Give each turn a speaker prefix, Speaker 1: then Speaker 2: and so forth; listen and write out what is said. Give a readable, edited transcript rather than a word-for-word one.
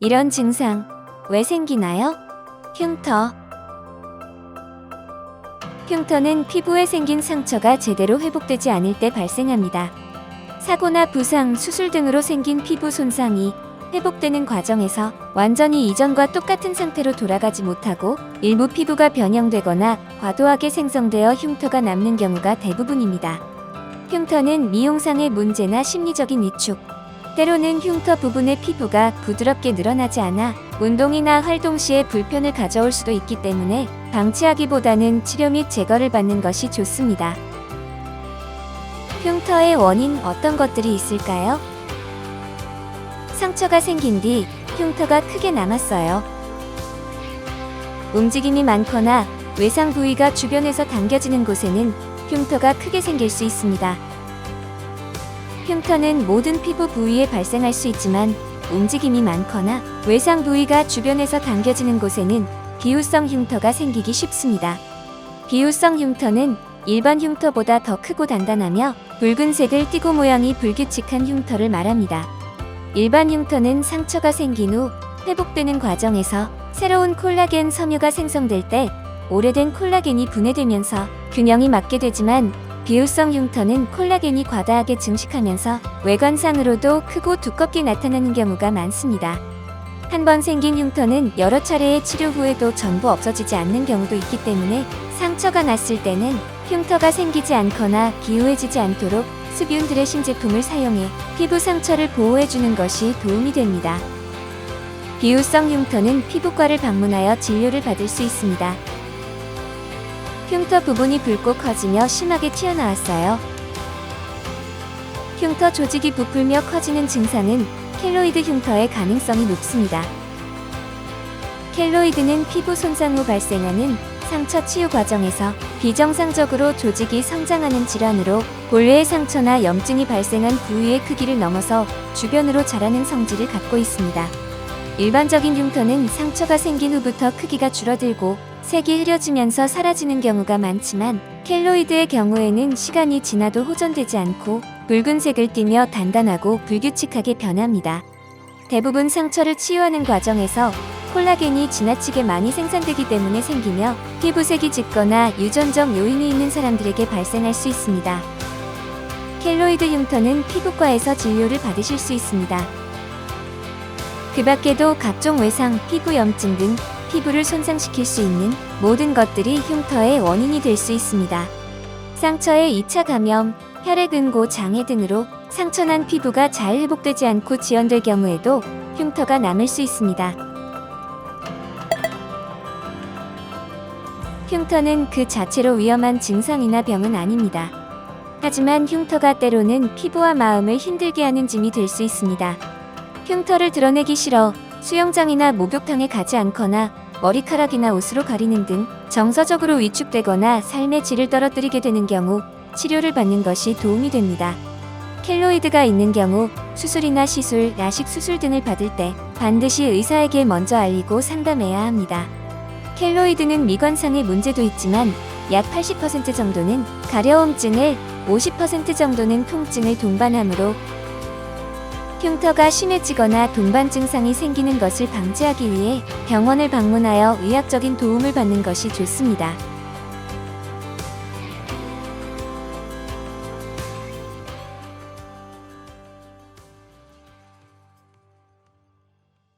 Speaker 1: 이런 증상 왜 생기나요? 흉터. 흉터는 피부에 생긴 상처가 제대로 회복되지 않을 때 발생합니다. 사고나 부상, 수술 등으로 생긴 피부 손상이 회복되는 과정에서 완전히 이전과 똑같은 상태로 돌아가지 못하고 일부 피부가 변형되거나 과도하게 생성되어 흉터가 남는 경우가 대부분입니다. 흉터는 미용상의 문제나 심리적인 위축, 때로는 흉터 부분의 피부가 부드럽게 늘어나지 않아 운동이나 활동 시에 불편을 가져올 수도 있기 때문에 방치하기보다는 치료 및 제거를 받는 것이 좋습니다. 흉터의 원인 어떤 것들이 있을까요? 상처가 생긴 뒤 흉터가 크게 남았어요. 움직임이 많거나 외상 부위가 주변에서 당겨지는 곳에는 흉터가 크게 생길 수 있습니다. 흉터는 모든 피부 부위에 발생할 수 있지만 움직임이 많거나 외상 부위가 주변에서 당겨지는 곳에는 비유성 흉터가 생기기 쉽습니다. 비유성 흉터는 일반 흉터보다 더 크고 단단하며 붉은색을 띠고 모양이 불규칙한 흉터를 말합니다. 일반 흉터는 상처가 생긴 후 회복되는 과정에서 새로운 콜라겐 섬유가 생성될 때 오래된 콜라겐이 분해되면서 균형이 맞게 되지만 비유성 흉터는 콜라겐이 과다하게 증식하면서 외관상으로도 크고 두껍게 나타나는 경우가 많습니다. 한번 생긴 흉터는 여러 차례의 치료 후에도 전부 없어지지 않는 경우도 있기 때문에 상처가 났을 때는 흉터가 생기지 않거나 기우해지지 않도록 수비운 드레싱 제품을 사용해 피부 상처를 보호해주는 것이 도움이 됩니다. 비유성 흉터는 피부과를 방문하여 진료를 받을 수 있습니다. 흉터 부분이 붉고 커지며 심하게 튀어나왔어요. 흉터 조직이 부풀며 커지는 증상은 켈로이드 흉터의 가능성이 높습니다. 켈로이드는 피부 손상 후 발생하는 상처 치유 과정에서 비정상적으로 조직이 성장하는 질환으로 본래의 상처나 염증이 발생한 부위의 크기를 넘어서 주변으로 자라는 성질을 갖고 있습니다. 일반적인 흉터는 상처가 생긴 후부터 크기가 줄어들고 색이 흐려지면서 사라지는 경우가 많지만 켈로이드의 경우에는 시간이 지나도 호전되지 않고 붉은색을 띠며 단단하고 불규칙하게 변합니다. 대부분 상처를 치유하는 과정에서 콜라겐이 지나치게 많이 생산되기 때문에 생기며 피부색이 짙거나 유전적 요인이 있는 사람들에게 발생할 수 있습니다. 켈로이드 흉터는 피부과에서 진료를 받으실 수 있습니다. 그 밖에도 각종 외상, 피부 염증 등 피부를 손상시킬 수 있는 모든 것들이 흉터의 원인이 될 수 있습니다. 상처의 2차 감염, 혈액응고 장애 등으로 상처난 피부가 잘 회복되지 않고 지연될 경우에도 흉터가 남을 수 있습니다. 흉터는 그 자체로 위험한 증상이나 병은 아닙니다. 하지만 흉터가 때로는 피부와 마음을 힘들게 하는 짐이 될 수 있습니다. 흉터를 드러내기 싫어 수영장이나 목욕탕에 가지 않거나 머리카락이나 옷으로 가리는 등 정서적으로 위축되거나 삶의 질을 떨어뜨리게 되는 경우 치료를 받는 것이 도움이 됩니다. 켈로이드가 있는 경우 수술이나 시술, 라식 수술 등을 받을 때 반드시 의사에게 먼저 알리고 상담해야 합니다. 켈로이드는 미관상의 문제도 있지만 약 80% 정도는 가려움증을, 50% 정도는 통증을 동반하므로 흉터가 심해지거나 동반 증상이 생기는 것을 방지하기 위해 병원을 방문하여 의학적인 도움을 받는 것이 좋습니다.